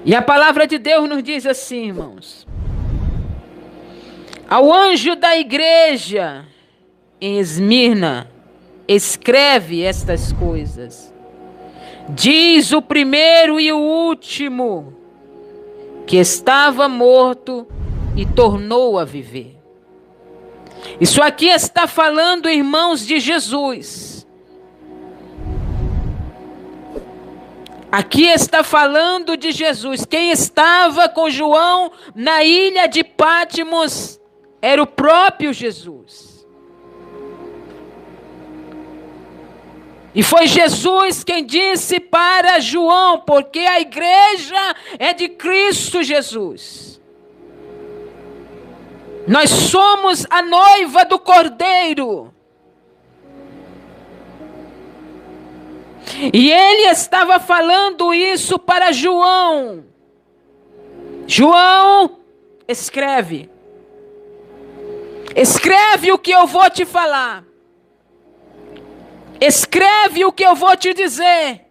E a palavra de Deus nos diz assim, irmãos: ao anjo da igreja em Esmirna, escreve estas coisas. Diz o primeiro e o último, que estava morto e tornou a viver. Isso aqui está falando, irmãos, de Jesus. Aqui está falando de Jesus. Quem estava com João na ilha de Patmos era o próprio Jesus. E foi Jesus quem disse para João, porque a igreja é de Cristo Jesus. Nós somos a noiva do Cordeiro. E ele estava falando isso para João. João, escreve. Escreve o que eu vou te falar. Escreve o que eu vou te dizer.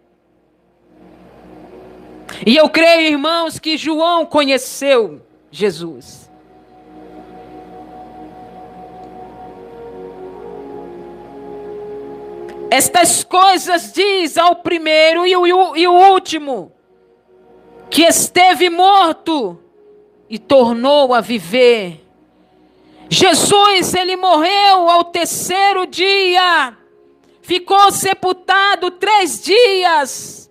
E eu creio, irmãos, que João conheceu Jesus. Estas coisas diz ao primeiro e o último, que esteve morto e tornou a viver. Jesus, ele morreu ao terceiro dia. Ficou sepultado 3 dias.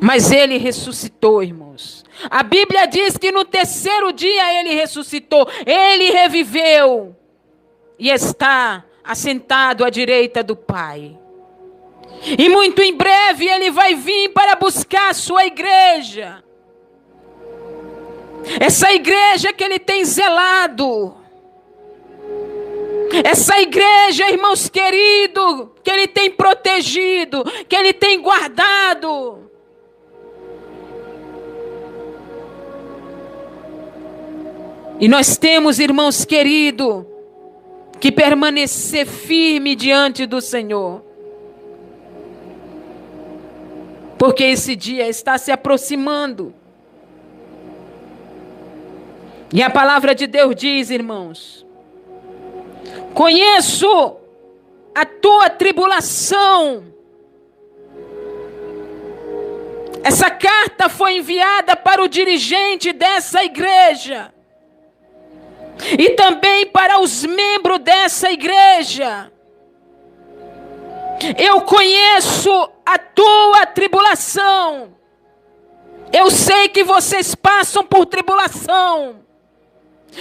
Mas ele ressuscitou, irmãos. A Bíblia diz que no terceiro dia ele ressuscitou. Ele reviveu. E está assentado à direita do Pai. E muito em breve ele vai vir para buscar a sua igreja. Essa igreja que ele tem zelado. Essa igreja, irmãos queridos, que ele tem protegido, que ele tem guardado. E nós temos, irmãos queridos, que permanecer firme diante do Senhor. Porque esse dia está se aproximando. E a palavra de Deus diz, irmãos: conheço a tua tribulação. Essa carta foi enviada para o dirigente dessa igreja. E também para os membros dessa igreja. Eu conheço a tua tribulação. Eu sei que vocês passam por tribulação.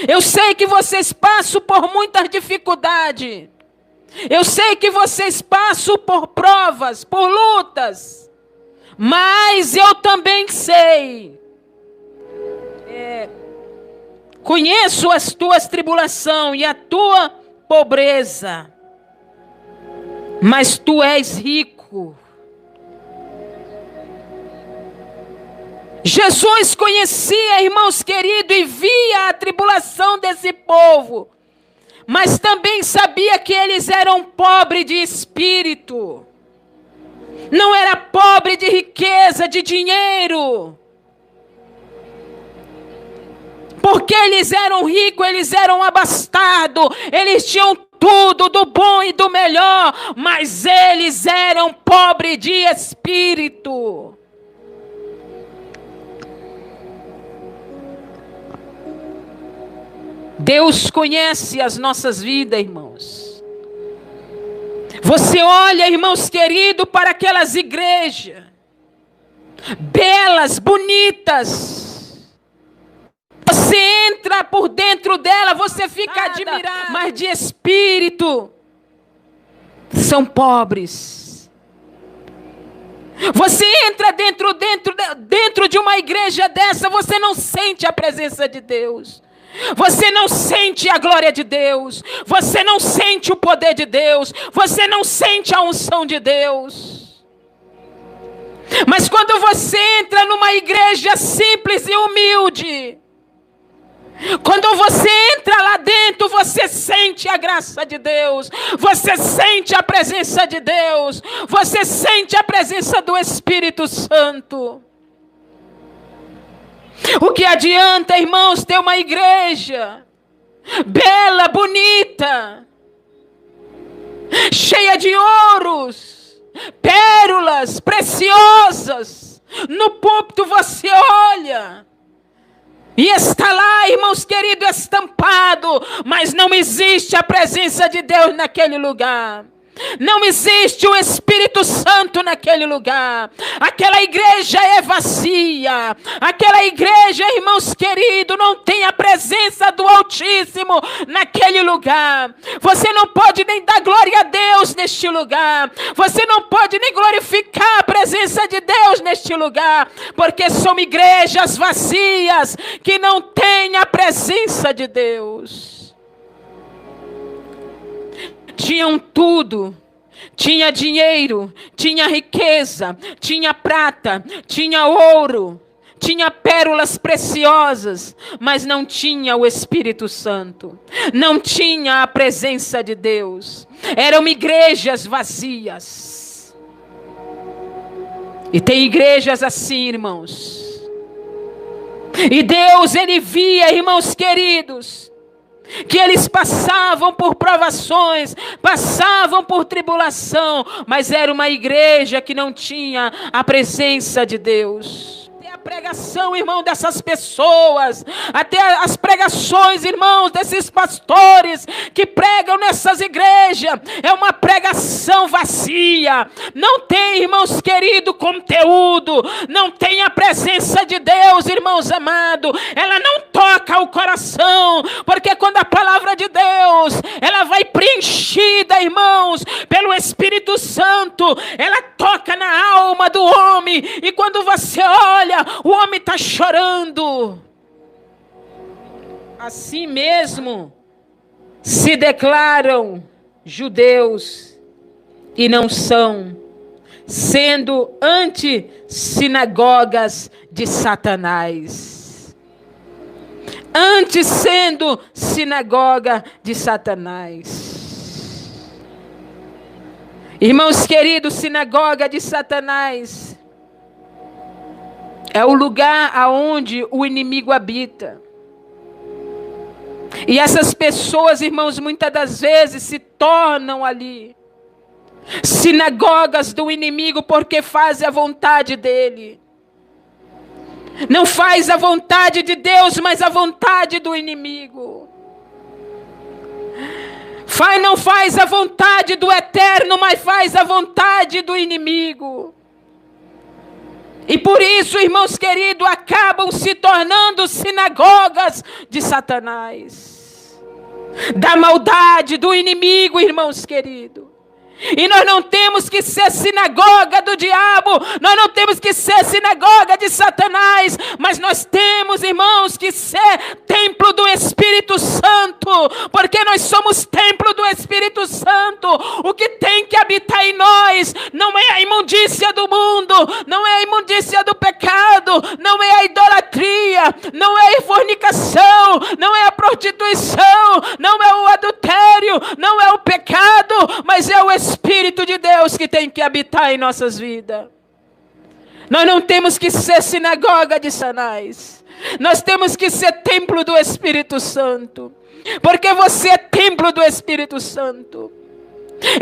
Eu sei que vocês passam por muitas dificuldades. Eu sei que vocês passam por provas, por lutas. Mas eu também sei. Conheço as tuas tribulações e a tua pobreza. Mas tu és rico. Jesus conhecia, irmãos queridos, e via a tribulação desse povo. Mas também sabia que eles eram pobres de espírito. Não era pobre de riqueza, de dinheiro. Porque eles eram ricos, eles eram abastados. Eles tinham tudo do bom e do melhor. Mas eles eram pobres de espírito. Deus conhece as nossas vidas, irmãos. Você olha, irmãos queridos, para aquelas igrejas belas, bonitas. Você entra por dentro dela, você fica admirado, mas de espírito são pobres. Você entra dentro de uma igreja dessa, você não sente a presença de Deus. Você não sente a glória de Deus. Você não sente o poder de Deus. Você não sente a unção de Deus. Mas quando você entra numa igreja simples e humilde, quando você entra lá dentro, você sente sente a graça de Deus, você sente a presença de Deus, você sente a presença do Espírito Santo. O que adianta, irmãos, ter uma igreja bela, bonita, cheia de ouros, pérolas preciosas? No púlpito você olha e está lá, irmãos queridos, estampado, mas não existe a presença de Deus naquele lugar. Não existe o Espírito Santo naquele lugar. Aquela igreja é vazia. Aquela igreja, irmãos queridos, não tem a presença do Altíssimo naquele lugar. Você não pode nem dar glória a Deus neste lugar. Você não pode nem glorificar a presença de Deus neste lugar, porque são igrejas vazias que não têm a presença de Deus. Tinham tudo, tinha dinheiro, tinha riqueza, tinha prata, tinha ouro, tinha pérolas preciosas, mas não tinha o Espírito Santo, não tinha a presença de Deus. Eram igrejas vazias. E tem igrejas assim, irmãos. E Deus, Ele via, irmãos queridos, que eles passavam por provações, passavam por tribulação, mas era uma igreja que não tinha a presença de Deus. Até a pregação, irmão, dessas pessoas, até as pregações, irmãos, desses pastores que pregam nessas igrejas, é uma pregação vazia. Não tem, irmãos queridos, conteúdo, não tem a presença de Deus, irmãos amados. Ela não toca o coração, porque quando a palavra de Deus, ela vai preenchida, irmãos, pelo Espírito Santo, ela toca na alma do homem, e quando você olha, o homem está chorando. Assim mesmo se declaram judeus e não são, sendo antissinagogas de Satanás. Antes sendo sinagoga de Satanás. Irmãos queridos, sinagoga de Satanás é o lugar aonde o inimigo habita. E essas pessoas, irmãos, muitas das vezes se tornam ali sinagogas do inimigo, porque fazem a vontade dele. Não faz a vontade de Deus, mas a vontade do inimigo. Não faz a vontade do eterno, mas faz a vontade do inimigo. E por isso, irmãos queridos, acabam se tornando sinagogas de Satanás, da maldade, do inimigo, irmãos queridos. E nós não temos que ser sinagoga do diabo, nós não temos que ser sinagoga de Satanás, mas nós temos, irmãos, que ser templo do Espírito Santo, porque nós somos templo do Espírito Santo. O que tem que habitar em nós não é a imundícia do mundo, não é a imundícia do pecado, não é a idolatria, não é a fornicação, não é a prostituição, não é o adultério, não é o pecado, mas é o Espírito de Deus que tem que habitar em nossas vidas. Nós não temos que ser sinagoga de Satanás. Nós temos que ser templo do Espírito Santo. Porque você é templo do Espírito Santo.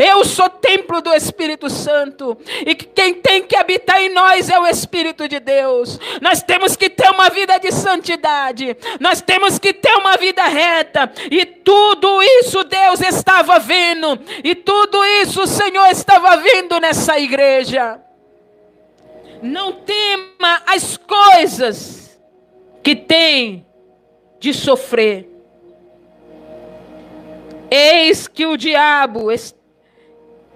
Eu sou templo do Espírito Santo. E quem tem que habitar em nós é o Espírito de Deus. Nós temos que ter uma vida de santidade. Nós temos que ter uma vida reta. E tudo isso Deus estava vendo. E tudo isso o Senhor estava vendo nessa igreja. Não tema as coisas que tem de sofrer. Eis que o diabo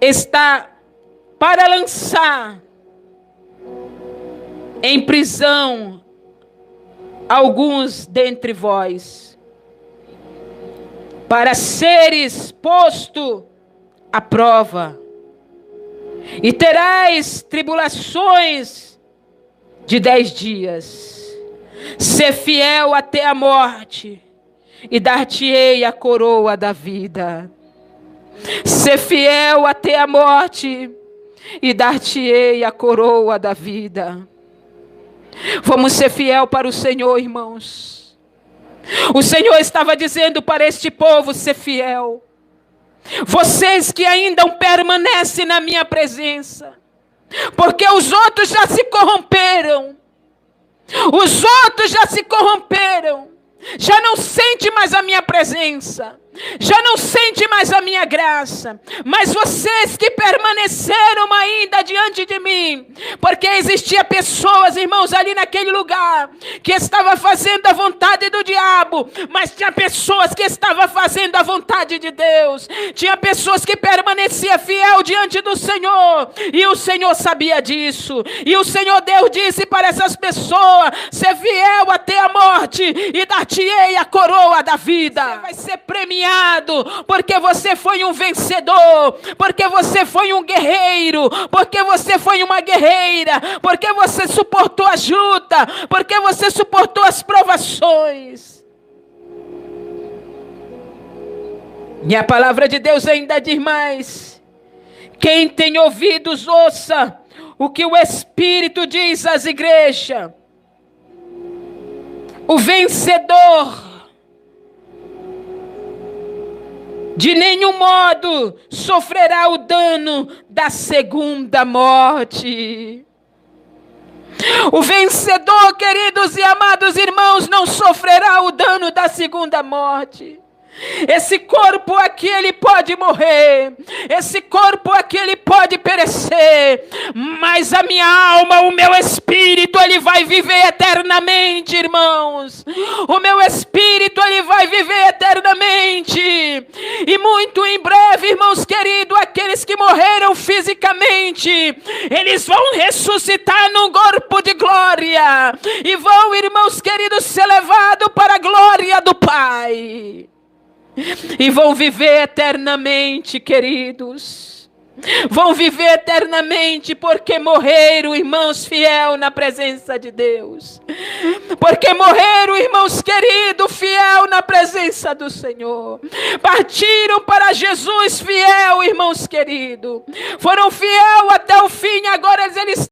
está para lançar em prisão alguns dentre vós, para seres posto à prova, e terás tribulações de 10 dias. Ser fiel até a morte, e dar-te-ei a coroa da vida. Ser fiel até a morte, e dar-te-ei a coroa da vida. Vamos ser fiel para o Senhor, irmãos. O Senhor estava dizendo para este povo ser fiel. Vocês que ainda permanecem na minha presença, porque os outros já se corromperam. Os outros já se corromperam. Já não sente mais a minha presença. Já não sente mais a minha graça. Mas vocês que permaneceram ainda diante de mim, porque existia pessoas, irmãos, ali naquele lugar, que estava fazendo a vontade do diabo, mas tinha pessoas que estavam fazendo a vontade de Deus. Tinha pessoas que permaneciam fiel diante do Senhor, e o Senhor sabia disso. E o Senhor Deus disse para essas pessoas: ser fiel até a morte, e dar-te-ei a coroa da vida. Você vai ser premiado, porque você foi um vencedor, porque você foi um guerreiro, porque você foi uma guerreira, porque você suportou a luta, porque você suportou as provações. E a palavra de Deus ainda diz mais: quem tem ouvidos, ouça o que o Espírito diz às igrejas. O vencedor de nenhum modo sofrerá o dano da segunda morte. O vencedor, queridos e amados irmãos, não sofrerá o dano da segunda morte. Esse corpo aqui ele pode morrer, esse corpo aqui ele pode perecer, mas a minha alma, o meu espírito, ele vai viver eternamente, irmãos. O meu espírito, ele vai viver eternamente. E muito em breve, irmãos queridos, aqueles que morreram fisicamente, eles vão ressuscitar num corpo de glória, e vão, irmãos queridos, ser levados para a glória do Pai. E vão viver eternamente, queridos. Vão viver eternamente, porque morreram, irmãos fiel na presença de Deus. Porque morreram, irmãos queridos, fiel na presença do Senhor. Partiram para Jesus fiel, irmãos queridos. Foram fiel até o fim, agora eles